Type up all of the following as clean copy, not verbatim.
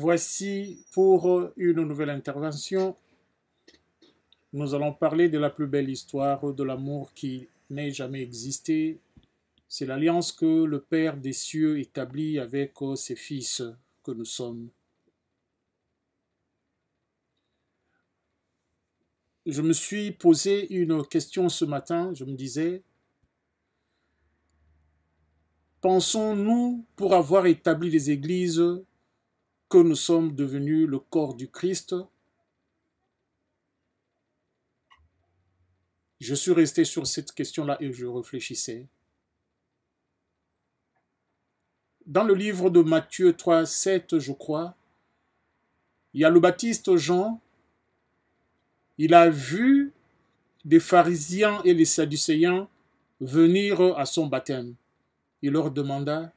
voici pour une nouvelle intervention. Nous allons parler de la plus belle histoire de l'amour qui n'ait jamais existé. C'est l'alliance que le Père des cieux établit avec ses fils que nous sommes. Je me suis posé une question ce matin, je me disais, pensons-nous, pour avoir établi les églises, que nous sommes devenus le corps du Christ? Je suis resté sur cette question-là et je réfléchissais. Dans le livre de Matthieu 3, 7, je crois, il y a le baptiste Jean. Il a vu des pharisiens et les sadducéens venir à son baptême. Il leur demanda,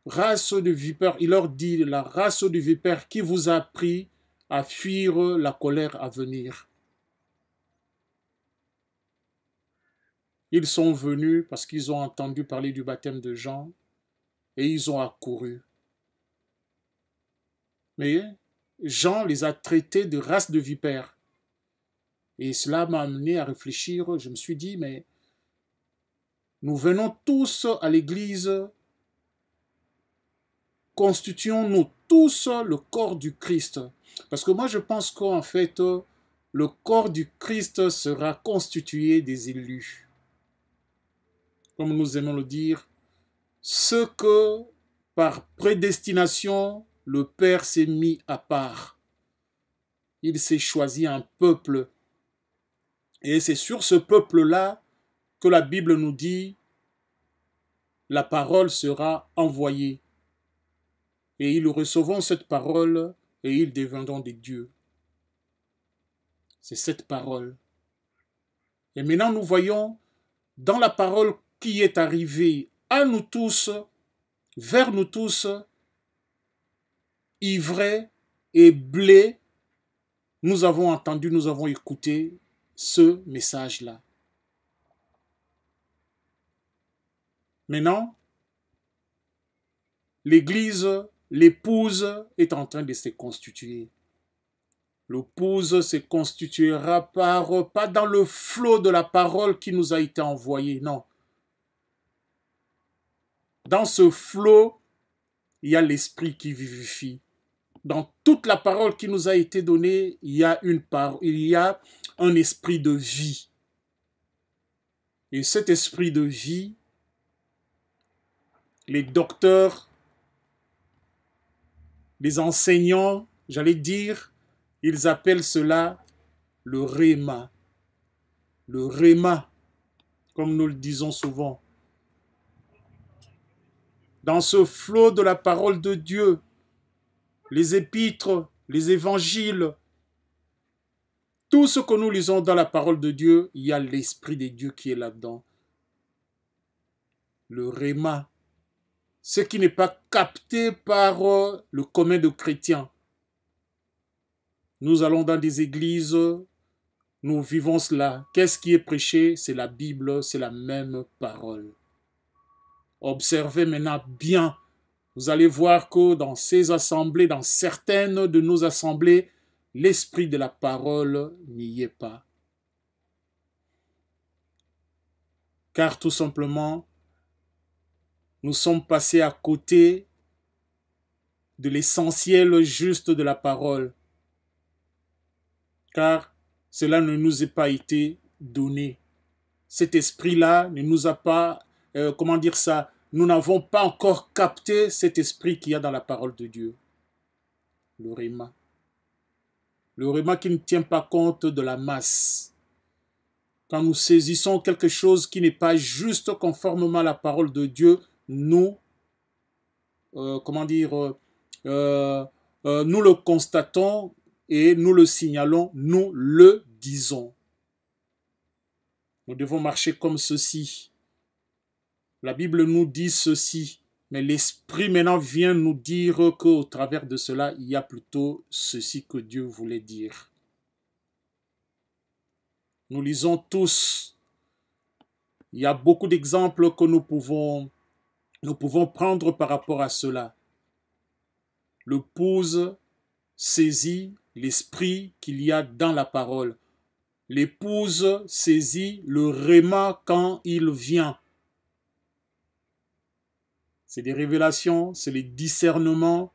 race de vipères, il leur dit, la race de vipères qui vous a appris à fuir la colère à venir. Ils sont venus parce qu'ils ont entendu parler du baptême de Jean et ils ont accouru. Mais Jean les a traités de race de vipères. Et cela m'a amené à réfléchir. Je me suis dit, mais nous venons tous à l'église, constituons-nous tous le corps du Christ. Parce que moi, je pense qu'en fait, le corps du Christ sera constitué des élus. Comme nous aimons le dire, ce que par prédestination, le Père s'est mis à part. Il s'est choisi un peuple. Et c'est sur ce peuple-là que la Bible nous dit, la parole sera envoyée. Et ils recevront cette parole et ils deviendront des dieux. C'est cette parole. Et maintenant nous voyons dans la parole qui est arrivée à nous tous, vers nous tous, ivraie et blé, nous avons entendu, nous avons écouté ce message-là. Maintenant, l'Église, l'épouse est en train de se constituer. L'épouse se constituera pas dans le flot de la parole qui nous a été envoyée, non. Dans ce flot, il y a l'esprit qui vivifie. Dans toute la parole qui nous a été donnée, il y a un esprit de vie. Et cet esprit de vie, les docteurs, les enseignants, j'allais dire, ils appellent cela le réma. Le réma, comme nous le disons souvent. Dans ce flot de la parole de Dieu, les épîtres, les évangiles, tout ce que nous lisons dans la parole de Dieu, il y a l'Esprit de Dieu qui est là-dedans. Le réma, ce qui n'est pas capté par le commun de chrétiens. Nous allons dans des églises, nous vivons cela. Qu'est-ce qui est prêché? C'est la Bible, c'est la même parole. Observez maintenant bien. Vous allez voir que dans ces assemblées, dans certaines de nos assemblées, l'esprit de la parole n'y est pas. Car tout simplement, nous sommes passés à côté de l'essentiel juste de la parole. Car cela ne nous est pas été donné. Cet esprit-là ne nous a pas, nous n'avons pas encore capté cet esprit qu'il y a dans la parole de Dieu. Le réma. Le réma qui ne tient pas compte de la masse. Quand nous saisissons quelque chose qui n'est pas juste conformément à la parole de Dieu, nous, nous le constatons et nous le signalons, nous le disons. Nous devons marcher comme ceci. La Bible nous dit ceci, mais l'Esprit maintenant vient nous dire qu'au travers de cela, il y a plutôt ceci que Dieu voulait dire. Nous lisons tous. Il y a beaucoup d'exemples que nous pouvons prendre par rapport à cela. L'épouse saisit l'esprit qu'il y a dans la parole. L'épouse saisit le réma quand il vient. C'est des révélations, c'est les discernements.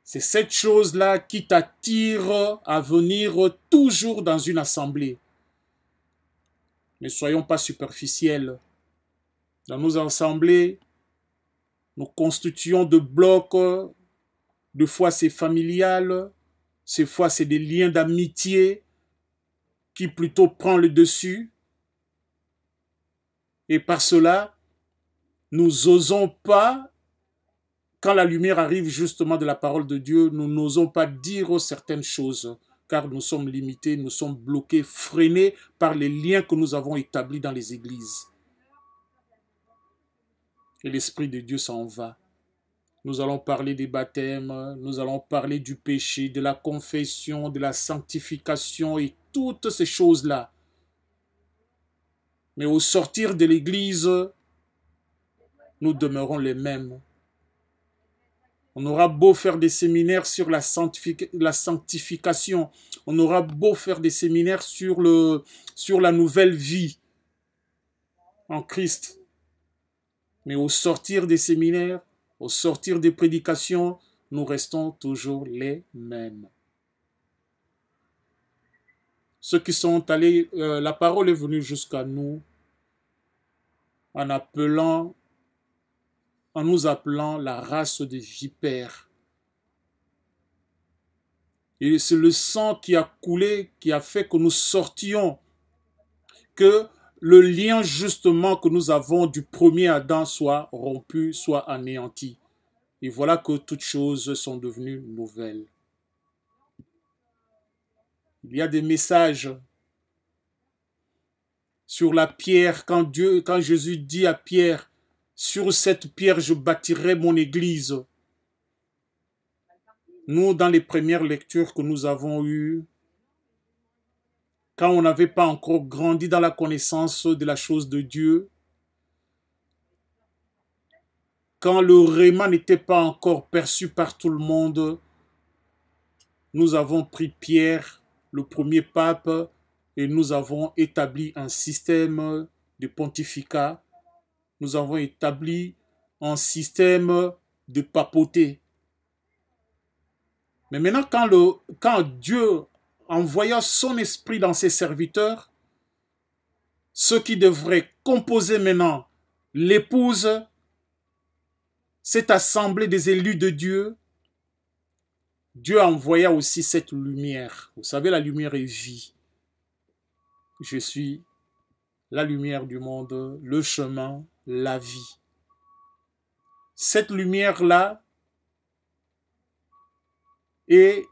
C'est cette chose-là qui t'attire à venir toujours dans une assemblée. Ne soyons pas superficiels. Dans nos assemblées, nous constituons de blocs. Des fois, c'est familial. Des fois, c'est des liens d'amitié qui plutôt prend le dessus. Et par cela, nous n'osons pas, quand la lumière arrive justement de la parole de Dieu, nous n'osons pas dire certaines choses, car nous sommes limités, nous sommes bloqués, freinés par les liens que nous avons établis dans les églises. Et l'Esprit de Dieu s'en va. Nous allons parler des baptêmes, nous allons parler du péché, de la confession, de la sanctification et toutes ces choses-là. Mais au sortir de l'église, nous demeurons les mêmes. On aura beau faire des séminaires sur la sanctification, on aura beau faire des séminaires sur la nouvelle vie en Christ. Mais au sortir des séminaires, au sortir des prédications, nous restons toujours les mêmes. Ceux qui sont allés, la parole est venue jusqu'à nous en nous appelant la race des vipères. Et c'est le sang qui a coulé, qui a fait que nous sortions, que le lien justement que nous avons du premier Adam soit rompu, soit anéanti. Et voilà que toutes choses sont devenues nouvelles. Il y a des messages sur la pierre, quand Jésus dit à Pierre, sur cette pierre je bâtirai mon église. Nous, dans les premières lectures que nous avons eues, quand on n'avait pas encore grandi dans la connaissance de la chose de Dieu, quand le réma n'était pas encore perçu par tout le monde, nous avons pris Pierre, le premier pape, et nous avons établi un système de pontificat. Nous avons établi un système de papauté. Mais maintenant, quand Dieu envoya son esprit dans ses serviteurs, ceux qui devraient composer maintenant l'épouse, cette assemblée des élus de Dieu, Dieu envoya aussi cette lumière. Vous savez, la lumière est vie. Je suis la lumière du monde, le chemin, la vie. Cette lumière-là est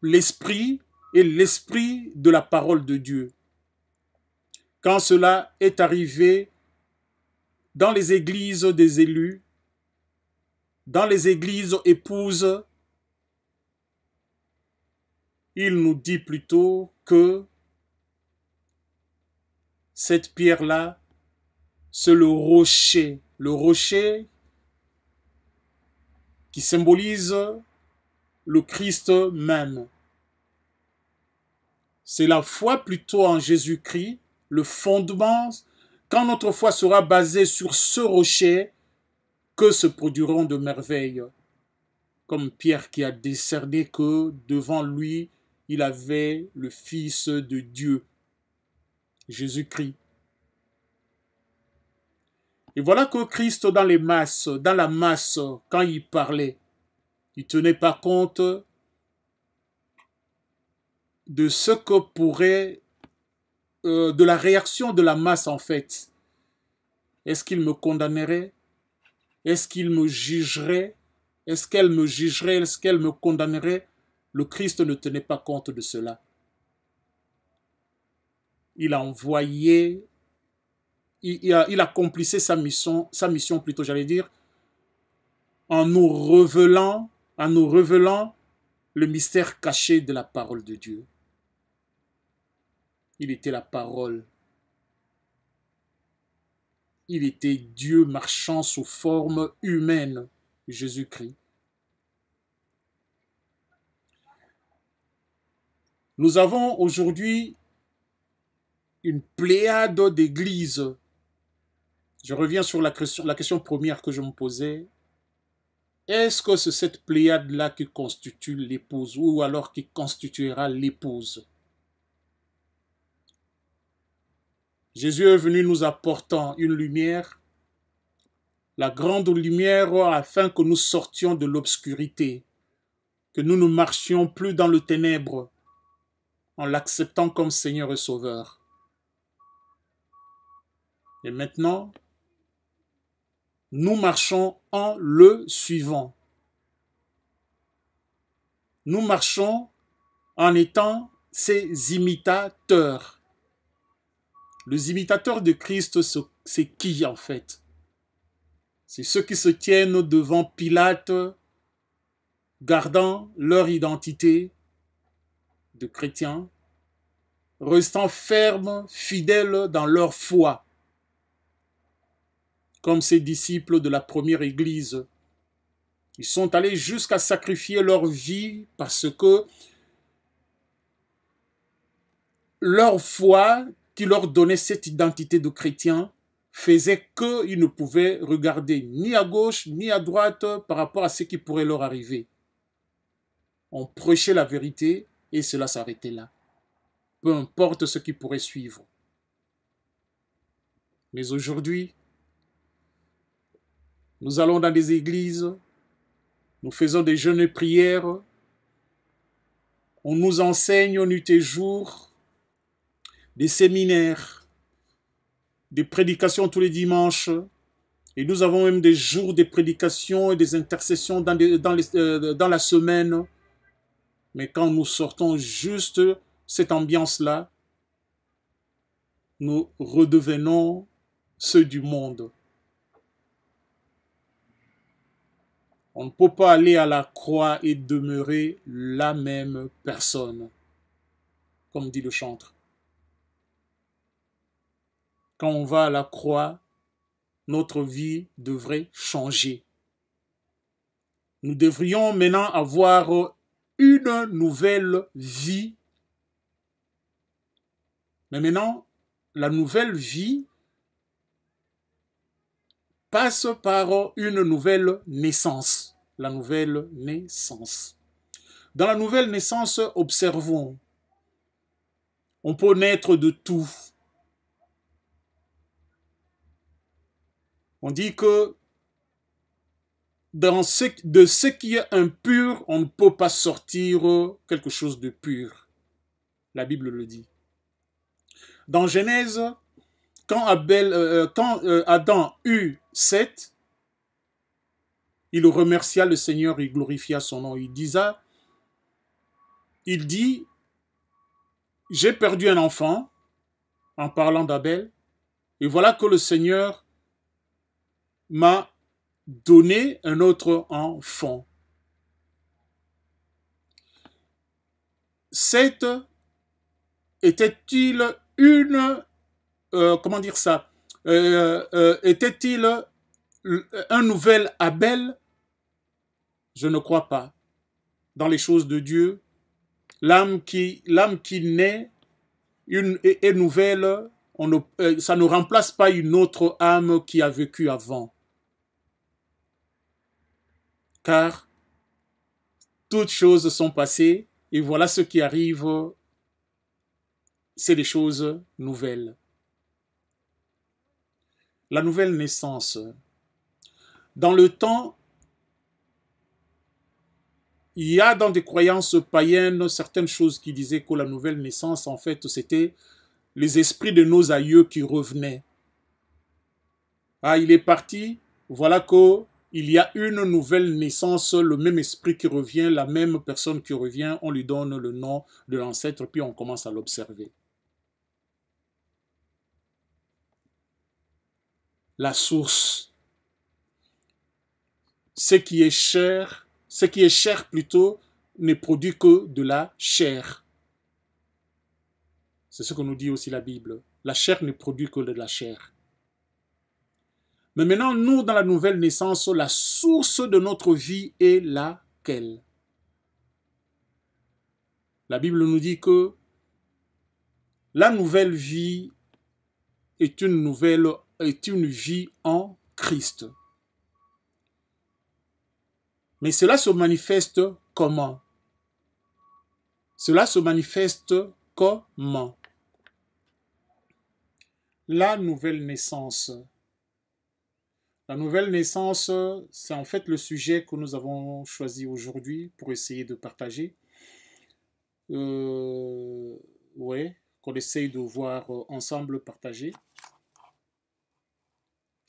l'esprit de la parole de Dieu. Quand cela est arrivé dans les églises des élus, dans les églises épouses, il nous dit plutôt que cette pierre-là, c'est le rocher qui symbolise le Christ même. C'est la foi plutôt en Jésus-Christ, le fondement. Quand notre foi sera basée sur ce rocher, que se produiront de merveilles. Comme Pierre qui a discerné que devant lui, il avait le Fils de Dieu, Jésus-Christ. Et voilà que Christ dans la masse, quand il parlait, il ne tenait pas compte de ce que pourrait, de la réaction de la masse en fait. Est-ce qu'il me condamnerait? Est-ce qu'il me jugerait? Est-ce qu'elle me jugerait? Est-ce qu'elle me condamnerait? Le Christ ne tenait pas compte de cela. Il a envoyé, il accomplissait sa mission plutôt, j'allais dire, en nous révélant le mystère caché de la parole de Dieu. Il était la parole. Il était Dieu marchant sous forme humaine, Jésus-Christ. Nous avons aujourd'hui une pléiade d'églises. Je reviens sur la question première que je me posais. Est-ce que c'est cette pléiade-là qui constitue l'épouse ou alors qui constituera l'épouse? Jésus est venu nous apportant une lumière, la grande lumière afin que nous sortions de l'obscurité, que nous ne marchions plus dans le ténèbre en l'acceptant comme Seigneur et Sauveur. Et maintenant, nous marchons en le suivant. Nous marchons en étant ses imitateurs. Les imitateurs de Christ, c'est qui en fait? C'est ceux qui se tiennent devant Pilate, gardant leur identité de chrétiens, restant fermes, fidèles dans leur foi, comme ces disciples de la première église. Ils sont allés jusqu'à sacrifier leur vie parce que leur foi qui leur donnait cette identité de chrétien faisait qu'ils ne pouvaient regarder ni à gauche ni à droite par rapport à ce qui pourrait leur arriver. On prêchait la vérité et cela s'arrêtait là. Peu importe ce qui pourrait suivre. Mais aujourd'hui, nous allons dans des églises, nous faisons des jeûnes et prières, on nous enseigne nuit et jour, des séminaires, des prédications tous les dimanches, et nous avons même des jours de prédications et des intercessions dans la semaine. Mais quand nous sortons juste cette ambiance-là, nous redevenons ceux du monde. On ne peut pas aller à la croix et demeurer la même personne, comme dit le chantre. Quand on va à la croix, notre vie devrait changer. Nous devrions maintenant avoir une nouvelle vie. Mais maintenant, la nouvelle vie passe par une nouvelle naissance. La nouvelle naissance. Dans la nouvelle naissance, observons. On peut naître de tout. On dit que de ce qui est impur, on ne peut pas sortir quelque chose de pur. La Bible le dit. Dans Genèse, quand Adam eut Seth, il remercia le Seigneur, il glorifia son nom. Il dit, j'ai perdu un enfant, en parlant d'Abel, et voilà que le Seigneur m'a donné un autre enfant. Seth était-il était-il un nouvel Abel? Je ne crois pas. Dans les choses de Dieu, l'âme qui naît est nouvelle, ça ne remplace pas une autre âme qui a vécu avant. Car toutes choses sont passées et voilà ce qui arrive, c'est des choses nouvelles. La nouvelle naissance. Dans le temps, il y a dans des croyances païennes certaines choses qui disaient que la nouvelle naissance, en fait, c'était les esprits de nos aïeux qui revenaient. Ah, il est parti, voilà qu'il y a une nouvelle naissance, le même esprit qui revient, la même personne qui revient, on lui donne le nom de l'ancêtre, puis on commence à l'observer. La source. Ce qui est cher plutôt, ne produit que de la chair. C'est ce que nous dit aussi la Bible. La chair ne produit que de la chair. Mais maintenant, nous, dans la nouvelle naissance, la source de notre vie est laquelle? La Bible nous dit que la nouvelle vie est une vie en Christ. Mais cela se manifeste comment? Cela se manifeste comment? La nouvelle naissance. La nouvelle naissance, c'est en fait le sujet que nous avons choisi aujourd'hui pour essayer de partager. Ouais, qu'on essaye de voir ensemble partager.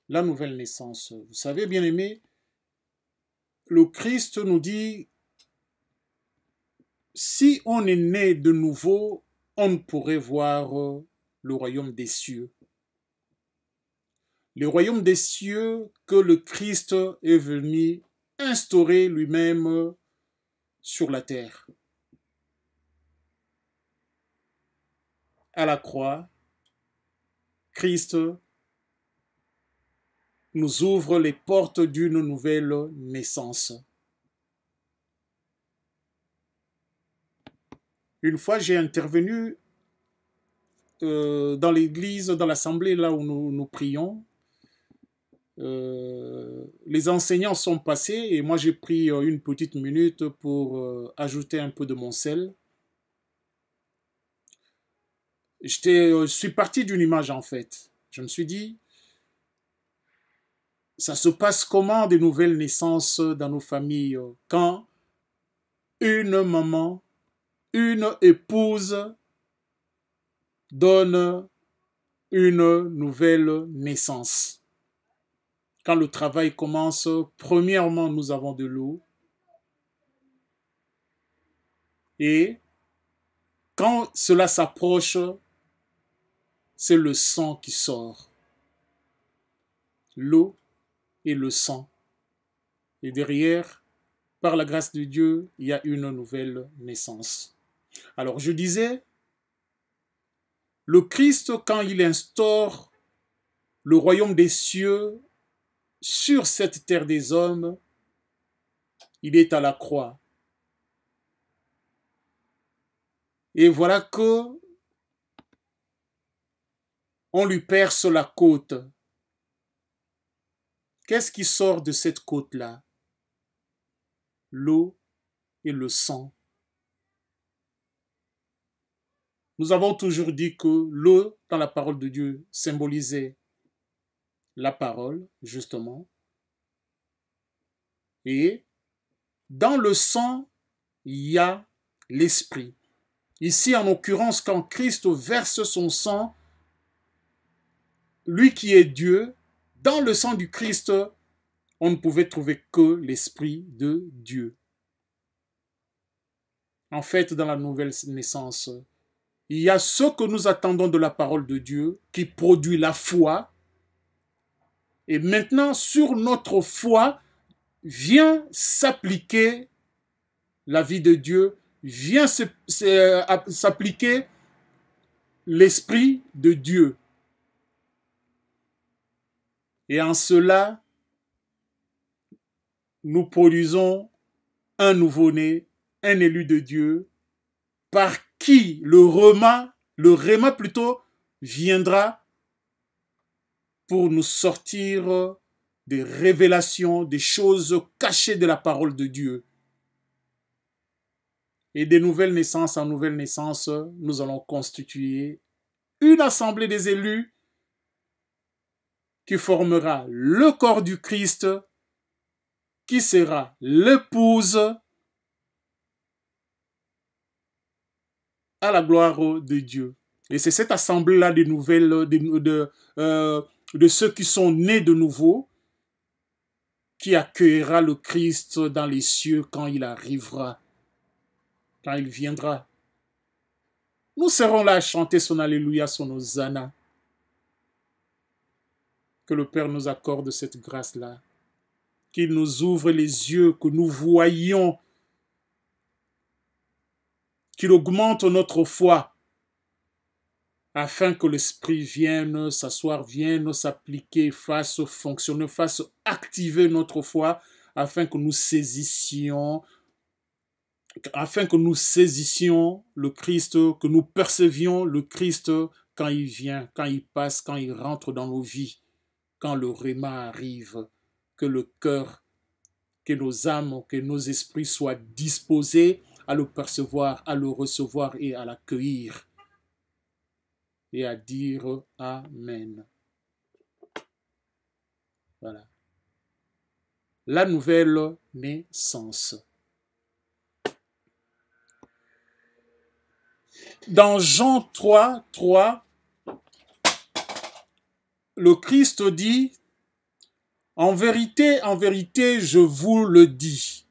La nouvelle naissance. Vous savez, bien aimés, le Christ nous dit, si on est né de nouveau, on ne pourrait voir le royaume des cieux. Le royaume des cieux que le Christ est venu instaurer lui-même sur la terre. À la croix, Christ nous ouvre les portes d'une nouvelle naissance. Une fois, j'ai intervenu dans l'église, dans l'assemblée, là où nous prions. Les enseignants sont passés et moi j'ai pris une petite minute pour ajouter un peu de mon sel. Je suis parti d'une image en fait. Je me suis dit, ça se passe comment des nouvelles naissances dans nos familles quand une maman, une épouse donne une nouvelle naissance. Quand le travail commence, premièrement, nous avons de l'eau. Et quand cela s'approche, c'est le sang qui sort. L'eau et le sang. Et derrière, par la grâce de Dieu, il y a une nouvelle naissance. Alors je disais, le Christ, quand il instaure le royaume des cieux sur cette terre des hommes, il est à la croix. Et voilà que on lui perce la côte. Qu'est-ce qui sort de cette côte-là? L'eau et le sang. Nous avons toujours dit que l'eau, dans la parole de Dieu, symbolisait la parole, justement. Et dans le sang, il y a l'esprit. Ici, en l'occurrence, quand Christ verse son sang, lui qui est Dieu, dans le sang du Christ, on ne pouvait trouver que l'Esprit de Dieu. En fait, dans la nouvelle naissance, il y a ce que nous attendons de la parole de Dieu qui produit la foi. Et maintenant, sur notre foi, vient s'appliquer la vie de Dieu, vient s'appliquer l'Esprit de Dieu. Et en cela, nous produisons un nouveau-né, un élu de Dieu, par qui le réma plutôt, viendra pour nous sortir des révélations, des choses cachées de la parole de Dieu. Et des nouvelles naissances en nouvelles naissances, nous allons constituer une assemblée des élus qui formera le corps du Christ, qui sera l'épouse à la gloire de Dieu. Et c'est cette assemblée-là des nouvelles, de ceux qui sont nés de nouveau, qui accueillera le Christ dans les cieux quand il arrivera, quand il viendra. Nous serons là à chanter son Alléluia, son Hosanna. Que le Père nous accorde cette grâce-là. Qu'il nous ouvre les yeux, que nous voyions, qu'il augmente notre foi, afin que l'Esprit vienne s'asseoir, vienne s'appliquer, fasse fonctionner, fasse activer notre foi, afin que nous saisissions afin que nous saisissions le Christ, que nous percevions le Christ quand il vient, quand il passe, quand il rentre dans nos vies, quand le réma arrive, que le cœur, que nos âmes, que nos esprits soient disposés à le percevoir, à le recevoir et à l'accueillir et à dire Amen. Voilà. La nouvelle naissance. Dans Jean 3, 3, le Christ dit, en vérité, je vous le dis,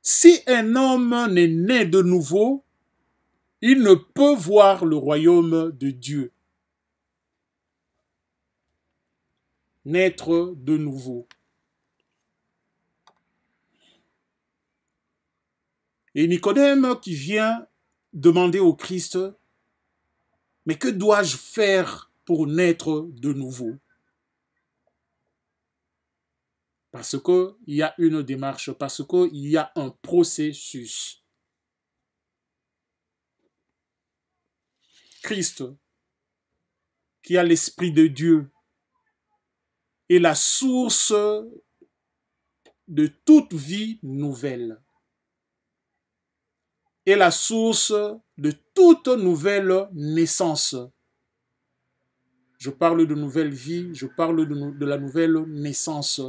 si un homme n'est né de nouveau, il ne peut voir le royaume de Dieu. Naître de nouveau. Et Nicodème qui vient demander au Christ, mais que dois-je faire pour naître de nouveau? Parce qu'il y a une démarche, parce qu'il y a un processus. Christ, qui a l'Esprit de Dieu, est la source de toute vie nouvelle. Est la source de toute nouvelle naissance. Je parle de nouvelle vie, je parle de la nouvelle naissance.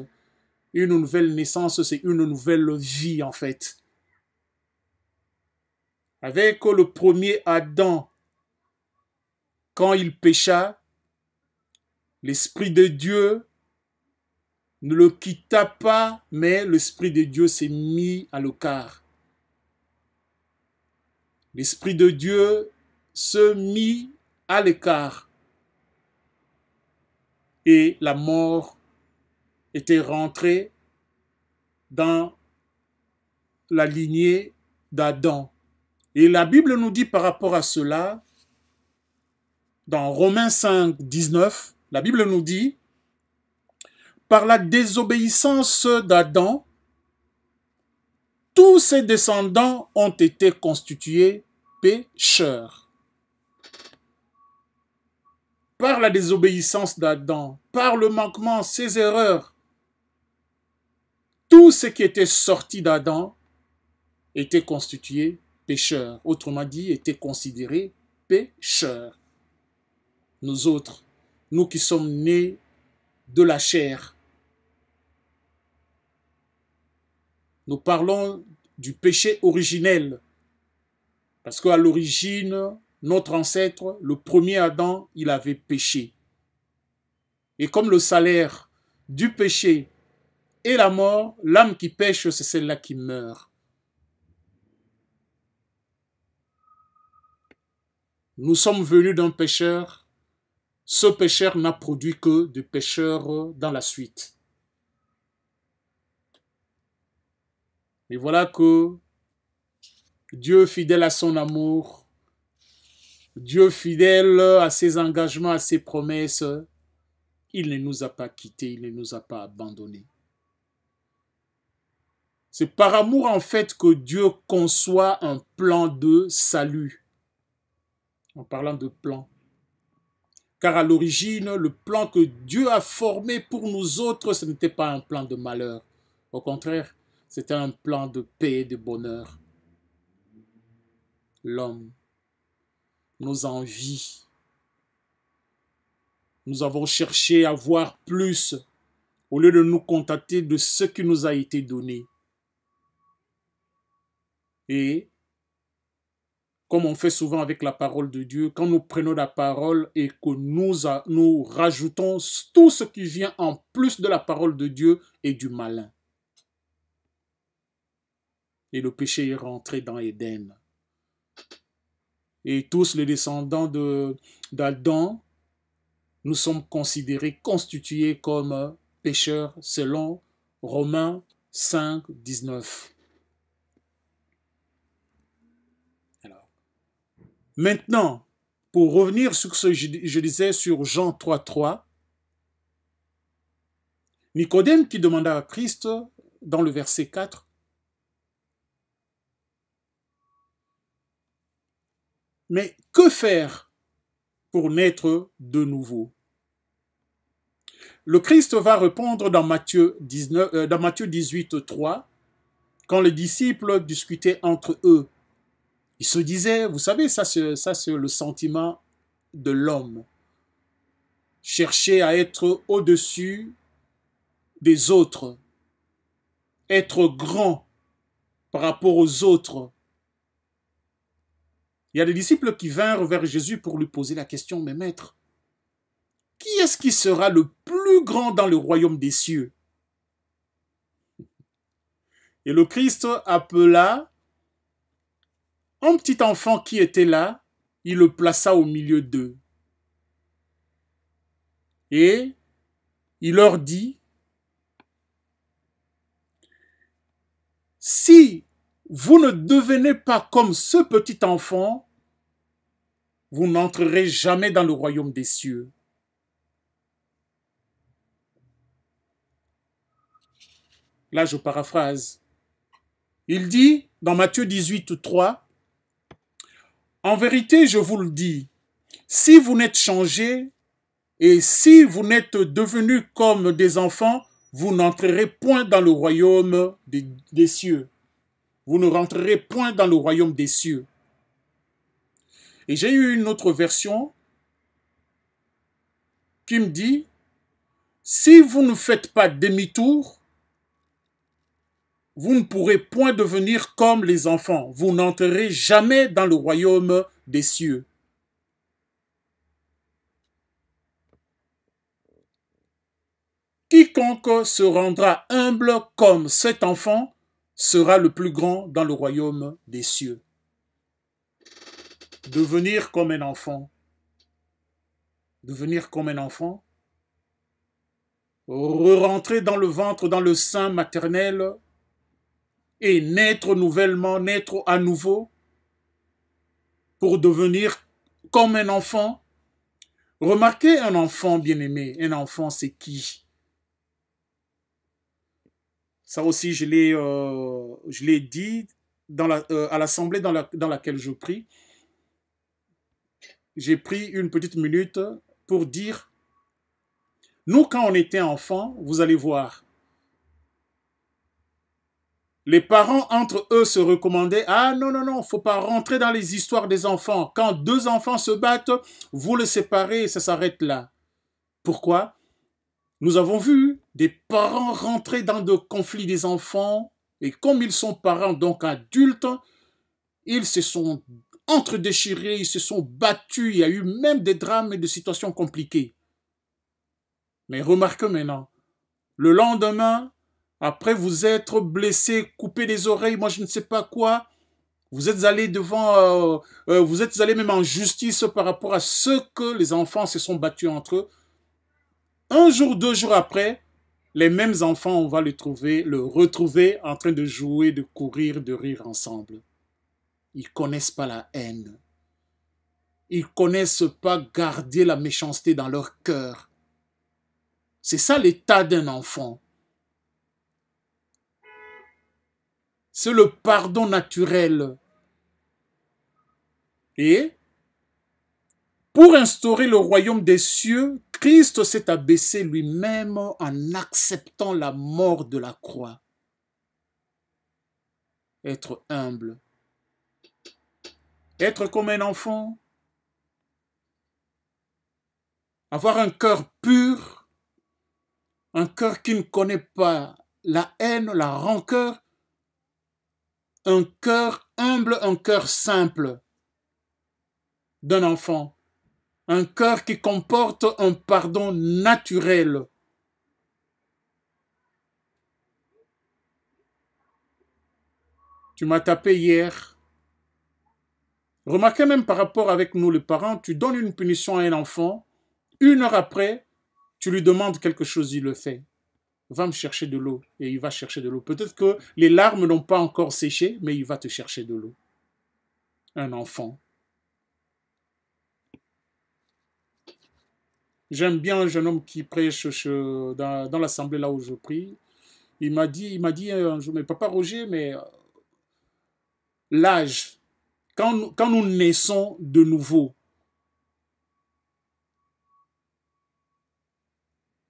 Une nouvelle naissance, c'est une nouvelle vie en fait. Avec le premier Adam, quand il pécha, l'Esprit de Dieu ne le quitta pas, mais l'Esprit de Dieu s'est mis à l'écart. L'Esprit de Dieu se mit à l'écart. Et la mort était rentrée dans la lignée d'Adam. Et la Bible nous dit par rapport à cela, dans Romains 5, 19, la Bible nous dit, par la désobéissance d'Adam, tous ses descendants ont été constitués pécheurs. Par la désobéissance d'Adam, par le manquement, ses erreurs, tout ce qui était sorti d'Adam était constitué pécheur. Autrement dit, était considéré pécheur. Nous autres, nous qui sommes nés de la chair, nous parlons du péché originel. Parce qu'à l'origine, notre ancêtre, le premier Adam, il avait péché. Et comme le salaire du péché est la mort, l'âme qui pêche, c'est celle-là qui meurt. Nous sommes venus d'un pécheur. Ce pécheur n'a produit que des pécheurs dans la suite. Et voilà que Dieu fidèle à son amour, Dieu fidèle à ses engagements, à ses promesses, il ne nous a pas quittés, il ne nous a pas abandonnés. C'est par amour en fait que Dieu conçoit un plan de salut. En parlant de plan. Car à l'origine, le plan que Dieu a formé pour nous autres, ce n'était pas un plan de malheur. Au contraire, c'était un plan de paix et de bonheur. L'homme, nos envies, nous avons cherché à voir plus au lieu de nous contenter de ce qui nous a été donné. Et comme on fait souvent avec la parole de Dieu, quand nous prenons la parole et que nous rajoutons tout ce qui vient en plus de la parole de Dieu et du malin. Et le péché est rentré dans Éden. Et tous les descendants d'Adam, nous sommes considérés, constitués comme pécheurs selon Romains 5, 19. Maintenant, pour revenir sur ce que je disais sur Jean 3, 3, Nicodème qui demanda à Christ, dans le verset 4, Mais que faire pour naître de nouveau? Le Christ va répondre dans Matthieu 18, 3, quand les disciples discutaient entre eux. Ils se disaient, vous savez, ça c'est le sentiment de l'homme. Chercher à être au-dessus des autres. Être grand par rapport aux autres. Il y a des disciples qui vinrent vers Jésus pour lui poser la question, mais maître, qui est-ce qui sera le plus grand dans le royaume des cieux? Et le Christ appela un petit enfant qui était là, il le plaça au milieu d'eux. Et il leur dit, si vous ne devenez pas comme ce petit enfant, vous n'entrerez jamais dans le royaume des cieux. Là, je paraphrase. Il dit, dans Matthieu 18, 3, « En vérité, je vous le dis, si vous n'êtes changés et si vous n'êtes devenus comme des enfants, vous n'entrerez point dans le royaume des cieux. Vous ne rentrerez point dans le royaume des cieux. » Et j'ai eu une autre version qui me dit, « Si vous ne faites pas demi-tour, vous ne pourrez point devenir comme les enfants. Vous n'entrerez jamais dans le royaume des cieux. » Quiconque se rendra humble comme cet enfant sera le plus grand dans le royaume des cieux. Devenir comme un enfant. Devenir comme un enfant. Re-rentrer dans le ventre, dans le sein maternel et naître nouvellement, naître à nouveau pour devenir comme un enfant. Remarquez un enfant bien-aimé. Un enfant, c'est qui? Ça aussi, je l'ai dit à l'assemblée dans laquelle je prie. J'ai pris une petite minute pour dire, nous, quand on était enfant, vous allez voir, les parents entre eux se recommandaient, ah non, non, non, faut pas rentrer dans les histoires des enfants. Quand deux enfants se battent, vous les séparez et ça s'arrête là. Pourquoi? Nous avons vu des parents rentrer dans le conflit des enfants et comme ils sont parents, donc adultes, ils se sont entre-déchirés, ils se sont battus, il y a eu même des drames et des situations compliquées. Mais remarquez maintenant, le lendemain, après vous être blessé, coupé les oreilles, moi je ne sais pas quoi, vous êtes allé vous êtes allé même en justice par rapport à ce que les enfants se sont battus entre eux. Un jour, 2 jours après, les mêmes enfants, on va le retrouver en train de jouer, de courir, de rire ensemble. Ils ne connaissent pas la haine. Ils ne connaissent pas garder la méchanceté dans leur cœur. C'est ça l'état d'un enfant. C'est le pardon naturel. Et pour instaurer le royaume des cieux, Christ s'est abaissé lui-même en acceptant la mort de la croix. Être humble. Être comme un enfant. Avoir un cœur pur. Un cœur qui ne connaît pas la haine, la rancœur. Un cœur humble, un cœur simple d'un enfant. Un cœur qui comporte un pardon naturel. Tu m'as tapé hier. Remarquez même par rapport avec nous les parents, tu donnes une punition à un enfant, 1 heure après, tu lui demandes quelque chose, il le fait. Va me chercher de l'eau. Et il va chercher de l'eau. Peut-être que les larmes n'ont pas encore séché, mais il va te chercher de l'eau. Un enfant. J'aime bien un jeune homme qui prêche dans l'assemblée là où je prie. Il m'a dit un jour, mais papa Roger, mais l'âge, quand nous naissons de nouveau,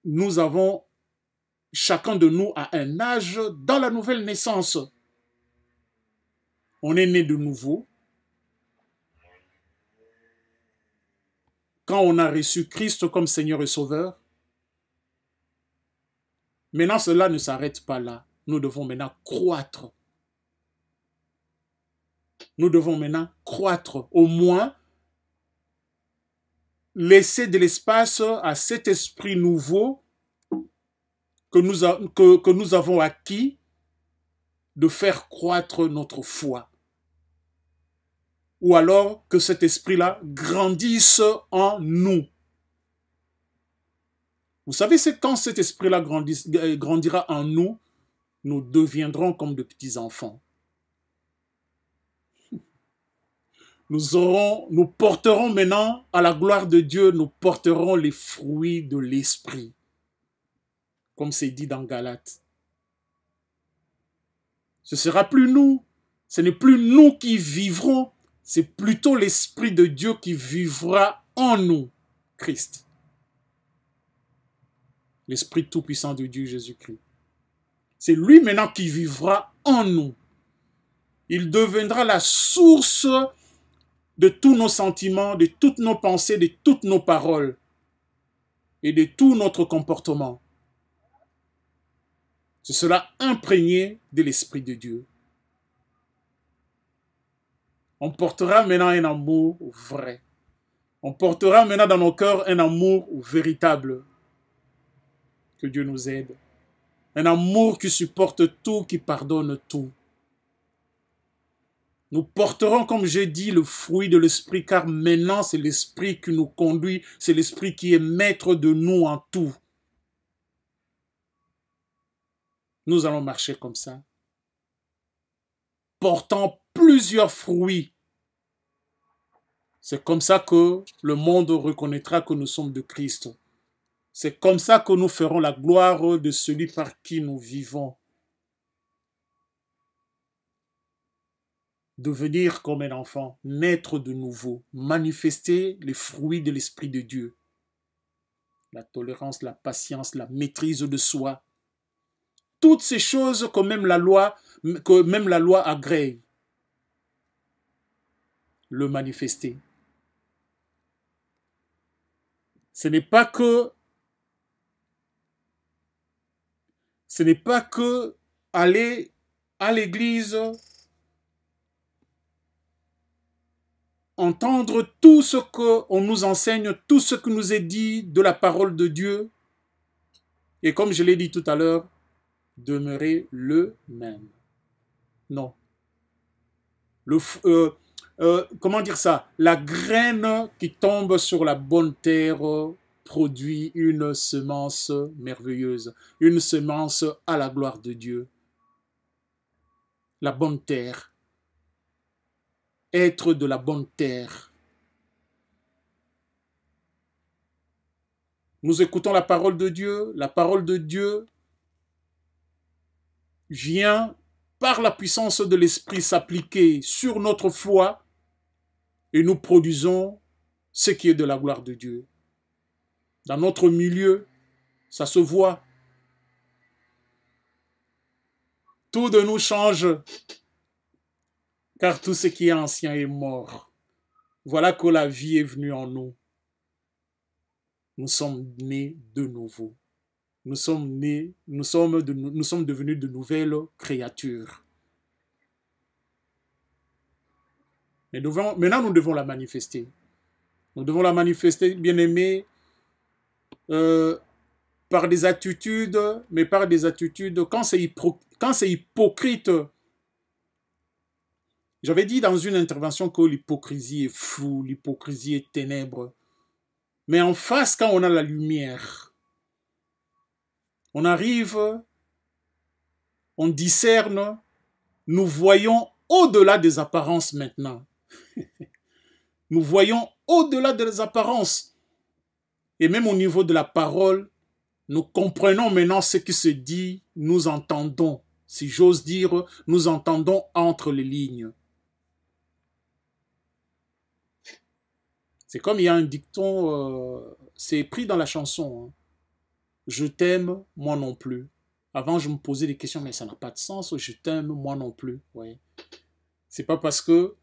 nous avons, chacun de nous a un âge dans la nouvelle naissance. On est né de nouveau. Quand on a reçu Christ comme Seigneur et Sauveur, maintenant cela ne s'arrête pas là. Nous devons maintenant croître. Nous devons maintenant croître, au moins laisser de l'espace à cet esprit nouveau que nous avons acquis de faire croître notre foi. Ou alors que cet esprit-là grandisse en nous. Vous savez, c'est quand cet esprit-là grandira en nous, nous deviendrons comme de petits enfants. Nous porterons maintenant, à la gloire de Dieu, nous porterons les fruits de l'esprit. Comme c'est dit dans Galates. Ce sera plus nous. Ce n'est plus nous qui vivrons. C'est plutôt l'Esprit de Dieu qui vivra en nous, Christ. L'Esprit tout-puissant de Dieu, Jésus-Christ. C'est lui maintenant qui vivra en nous. Il deviendra la source de tous nos sentiments, de toutes nos pensées, de toutes nos paroles et de tout notre comportement. Ce sera imprégné de l'Esprit de Dieu. On portera maintenant un amour vrai. On portera maintenant dans nos cœurs un amour véritable. Que Dieu nous aide. Un amour qui supporte tout, qui pardonne tout. Nous porterons, comme j'ai dit, le fruit de l'Esprit, car maintenant c'est l'Esprit qui nous conduit, c'est l'Esprit qui est maître de nous en tout. Nous allons marcher comme ça, portant plusieurs fruits. C'est comme ça que le monde reconnaîtra que nous sommes de Christ. C'est comme ça que nous ferons la gloire de celui par qui nous vivons. Devenir comme un enfant, naître de nouveau, manifester les fruits de l'Esprit de Dieu. La tolérance, la patience, la maîtrise de soi. Toutes ces choses que même la loi agrée. Le manifester. Ce n'est pas que aller à l'église, entendre tout ce qu'on nous enseigne, tout ce qui nous est dit de la parole de Dieu, et comme je l'ai dit tout à l'heure, demeurer le même. Non. Comment dire ça? La graine qui tombe sur la bonne terre produit une semence merveilleuse, une semence à la gloire de Dieu. La bonne terre. Être de la bonne terre. Nous écoutons la parole de Dieu. La parole de Dieu vient par la puissance de l'Esprit s'appliquer sur notre foi et nous produisons ce qui est de la gloire de Dieu. Dans notre milieu, ça se voit. Tout de nous change, car tout ce qui est ancien est mort. Voilà que la vie est venue en nous. Nous sommes nés de nouveau. Nous sommes devenus de nouvelles créatures. Mais maintenant, nous devons la manifester. Nous devons la manifester, bien-aimés, par des attitudes, mais par des attitudes, quand c'est hypocrite. J'avais dit dans une intervention que l'hypocrisie est floue, l'hypocrisie est ténèbre. Mais en face, quand on a la lumière, on arrive, on discerne, nous voyons au-delà des apparences maintenant. Nous voyons au-delà des apparences. Et même au niveau de la parole, nous comprenons maintenant ce qui se dit, nous entendons. Si j'ose dire, nous entendons entre les lignes. C'est comme il y a un dicton, c'est pris dans la chanson, hein. Je t'aime, moi non plus. Avant, je me posais des questions, mais ça n'a pas de sens. Je t'aime, moi non plus. Ouais. C'est pas parce que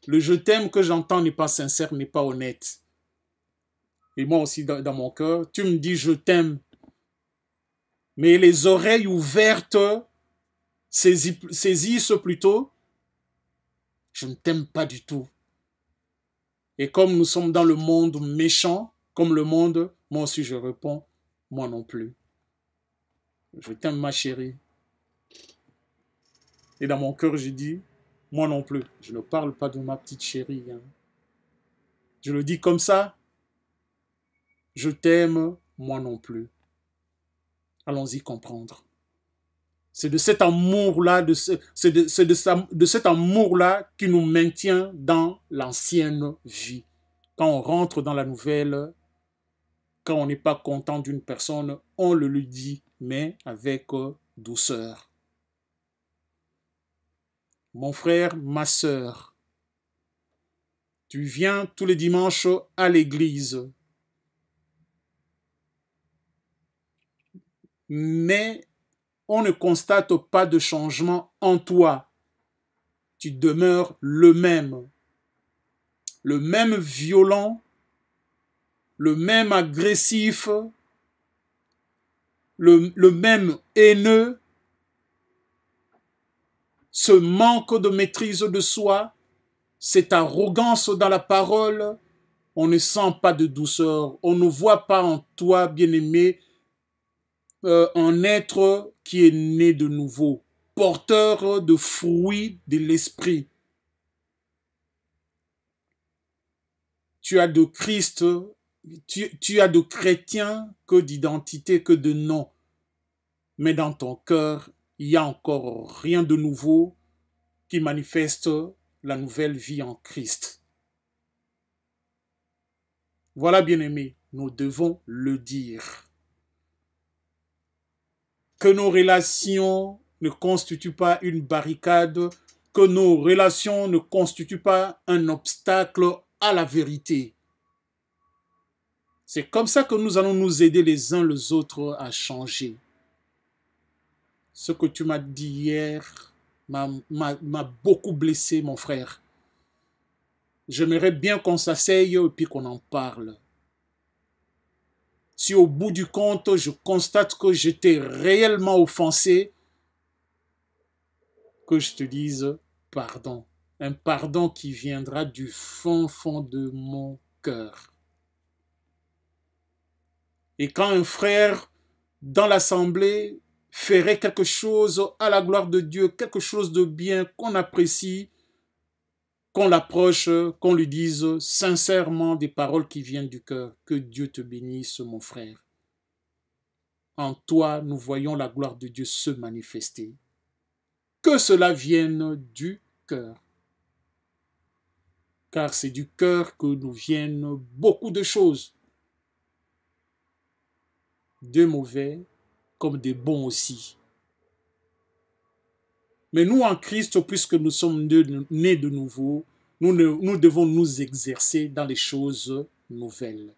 le je t'aime que j'entends n'est pas sincère, n'est pas honnête. Et moi aussi, dans mon cœur, tu me dis je t'aime, mais les oreilles ouvertes saisissent plutôt, je ne t'aime pas du tout. Et comme nous sommes dans le monde méchant, comme le monde, moi aussi je réponds, moi non plus. Je t'aime ma chérie. Et dans mon cœur, je dis, moi non plus. Je ne parle pas de ma petite chérie, hein. Je le dis comme ça. Je t'aime, moi non plus. Allons-y comprendre. C'est de cet amour-là, de cet amour-là qui nous maintient dans l'ancienne vie. Quand on rentre dans la nouvelle, quand on n'est pas content d'une personne, on le lui dit, mais avec douceur. Mon frère, ma sœur, tu viens tous les dimanches à l'église, mais on ne constate pas de changement en toi. Tu demeures le même violent, le même agressif, le même haineux, ce manque de maîtrise de soi, cette arrogance dans la parole, on ne sent pas de douceur, on ne voit pas en toi, bien-aimé, un être qui est né de nouveau, porteur de fruits de l'esprit. Tu as de Christ, tu as de chrétien que d'identité, que de nom. Mais dans ton cœur, il n'y a encore rien de nouveau qui manifeste la nouvelle vie en Christ. Voilà, bien-aimés, nous devons le dire. Que nos relations ne constituent pas une barricade, que nos relations ne constituent pas un obstacle à la vérité. C'est comme ça que nous allons nous aider les uns les autres à changer. Ce que tu m'as dit hier m'a beaucoup blessé, mon frère. J'aimerais bien qu'on s'asseye et puis qu'on en parle. Si au bout du compte, je constate que j'étais réellement offensé, que je te dise pardon. Un pardon qui viendra du fond de mon cœur. Et quand un frère dans l'assemblée ferait quelque chose à la gloire de Dieu, quelque chose de bien qu'on apprécie, qu'on l'approche, qu'on lui dise sincèrement des paroles qui viennent du cœur. Que Dieu te bénisse, mon frère. En toi, nous voyons la gloire de Dieu se manifester. Que cela vienne du cœur. Car c'est du cœur que nous viennent beaucoup de choses. Des mauvais comme des bons aussi. Mais nous en Christ, puisque nous sommes nés de nouveau, nous devons nous exercer dans les choses nouvelles.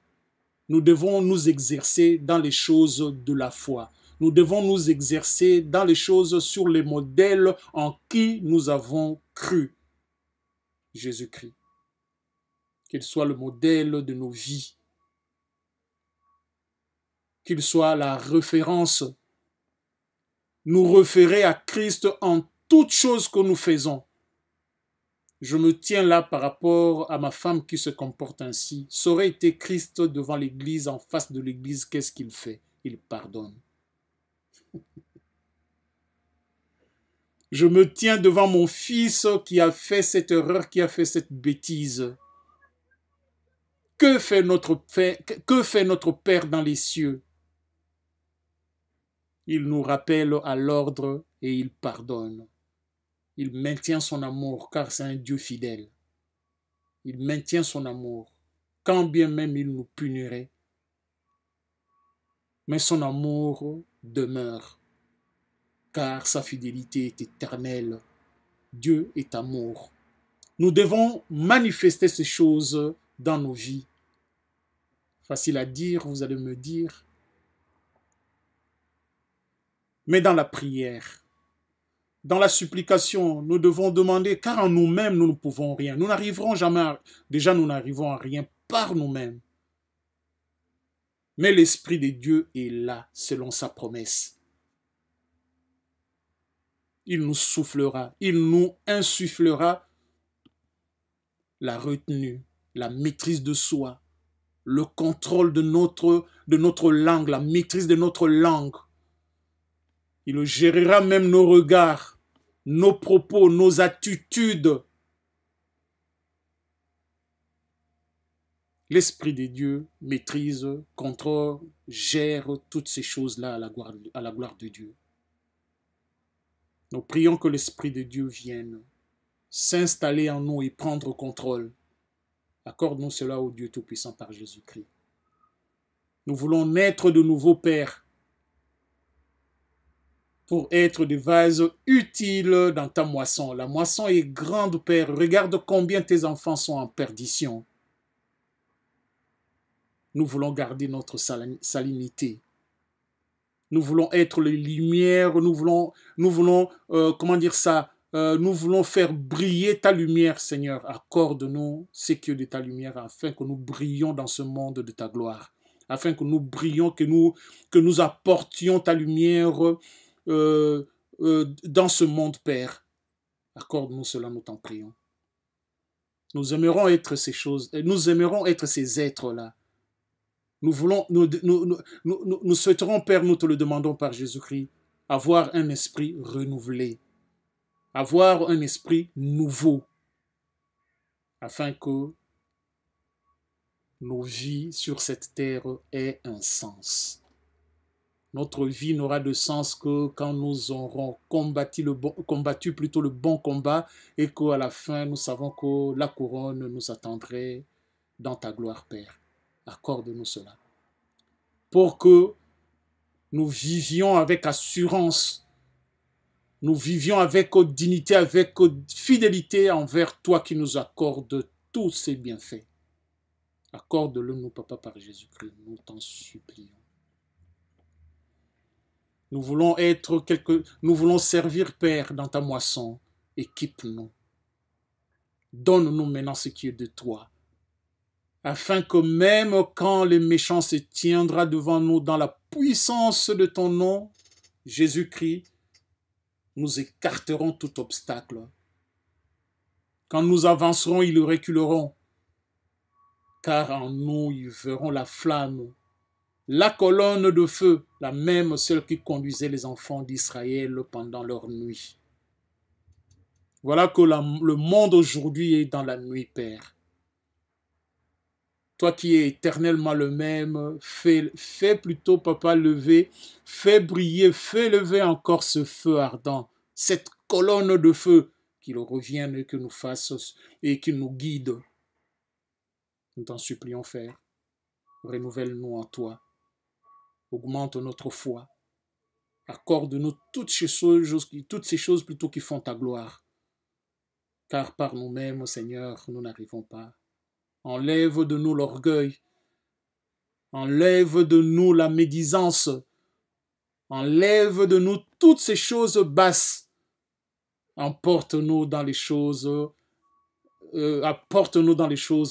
Nous devons nous exercer dans les choses de la foi. Nous devons nous exercer dans les choses sur les modèles en qui nous avons cru. Jésus-Christ. Qu'il soit le modèle de nos vies. Qu'il soit la référence. Nous référer à Christ en toutes choses que nous faisons. Je me tiens là par rapport à ma femme qui se comporte ainsi. Ça aurait été Christ devant l'église, en face de l'église, qu'est-ce qu'il fait? Il pardonne. Je me tiens devant mon fils qui a fait cette erreur, qui a fait cette bêtise. Que fait notre Père dans les cieux? Il nous rappelle à l'ordre et il pardonne. Il maintient son amour car c'est un Dieu fidèle. Il maintient son amour quand bien même il nous punirait. Mais son amour demeure car sa fidélité est éternelle. Dieu est amour. Nous devons manifester ces choses dans nos vies Facile à dire, vous allez me dire. Mais dans la prière, dans la supplication, nous devons demander, car en nous-mêmes, nous ne pouvons rien. Nous n'arriverons jamais déjà nous n'arrivons à rien par nous-mêmes. Mais l'Esprit de Dieu est là, selon sa promesse. Il nous soufflera, il nous insufflera la retenue, la maîtrise de soi, le contrôle de notre langue, la maîtrise de notre langue. Il gérera même nos regards, nos propos, nos attitudes. L'Esprit de Dieu maîtrise, contrôle, gère toutes ces choses-là à la gloire de Dieu. Nous prions que l'Esprit de Dieu vienne s'installer en nous et prendre contrôle. Accorde-nous cela au Dieu Tout-Puissant par Jésus-Christ. Nous voulons naître de nouveau, Père, pour être des vases utiles dans ta moisson. La moisson est grande, Père. Regarde combien tes enfants sont en perdition. Nous voulons garder notre salinité. Nous voulons être les lumières. Nous voulons nous voulons faire briller ta lumière, Seigneur. Accorde-nous ce qui est de ta lumière afin que nous brillions dans ce monde de ta gloire. Afin que nous brillions, que nous apportions ta lumière dans ce monde, Père. Accorde-nous cela, nous t'en prions. Nous aimerons être ces choses, nous aimerons être ces êtres-là. Nous souhaiterons, Père, nous te le demandons par Jésus-Christ, avoir un esprit renouvelé, avoir un esprit nouveau, afin que nos vies sur cette terre aient un sens. Notre vie n'aura de sens que quand nous aurons combattu le bon combat et qu'à la fin, nous savons que la couronne nous attendrait dans ta gloire, Père. Accorde-nous cela. Pour que nous vivions avec assurance, nous vivions avec dignité, avec fidélité envers toi qui nous accordes tous ces bienfaits. Accorde-le nous, Papa, par Jésus-Christ, nous t'en supplions. Nous voulons servir, Père, dans ta moisson. Équipe-nous. Donne-nous maintenant ce qui est de toi, afin que même quand les méchants se tiendra devant nous dans la puissance de ton nom, Jésus-Christ, nous écarterons tout obstacle. Quand nous avancerons, ils reculeront, car en nous, ils verront la flamme, la colonne de feu, la même celle qui conduisait les enfants d'Israël pendant leur nuit. Voilà que le monde aujourd'hui est dans la nuit, Père. Toi qui es éternellement le même, fais plutôt, Papa, lever, fais briller, fais lever encore ce feu ardent, cette colonne de feu, qu'il revienne et qu'il nous fasse et qu'il nous guide. Nous t'en supplions, Père. Renouvelle-nous en toi. Augmente notre foi. Accorde-nous toutes ces choses plutôt qui font ta gloire. Car par nous-mêmes, Seigneur, nous n'arrivons pas. Enlève de nous l'orgueil. Enlève de nous la médisance. Enlève de nous toutes ces choses basses. Apporte-nous dans les choses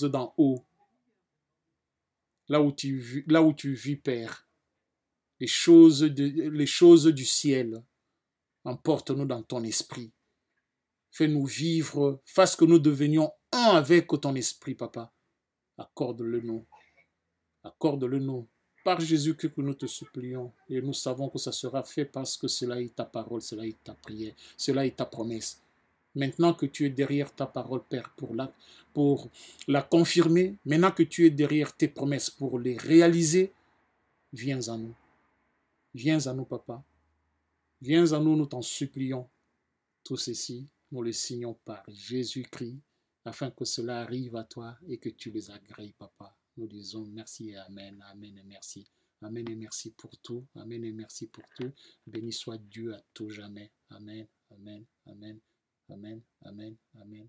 d'en haut. Là où tu vis, Père. Les choses du ciel. Emporte-nous dans ton esprit. Fais-nous vivre, fasse que nous devenions un avec ton esprit, Papa. Accorde-le nous. Accorde-le nous. Par Jésus que nous te supplions. Et nous savons que ça sera fait parce que cela est ta parole, cela est ta prière, cela est ta promesse. Maintenant que tu es derrière ta parole, Père, pour la confirmer, maintenant que tu es derrière tes promesses pour les réaliser, viens à nous. Viens à nous, Papa. Viens à nous, nous t'en supplions. Tout ceci, nous le signons par Jésus-Christ, afin que cela arrive à toi et que tu les agrées, Papa. Nous disons merci et Amen, Amen et merci. Amen et merci pour tout. Amen et merci pour tout. Béni soit Dieu à tout jamais. Amen, Amen, Amen, Amen, Amen, Amen.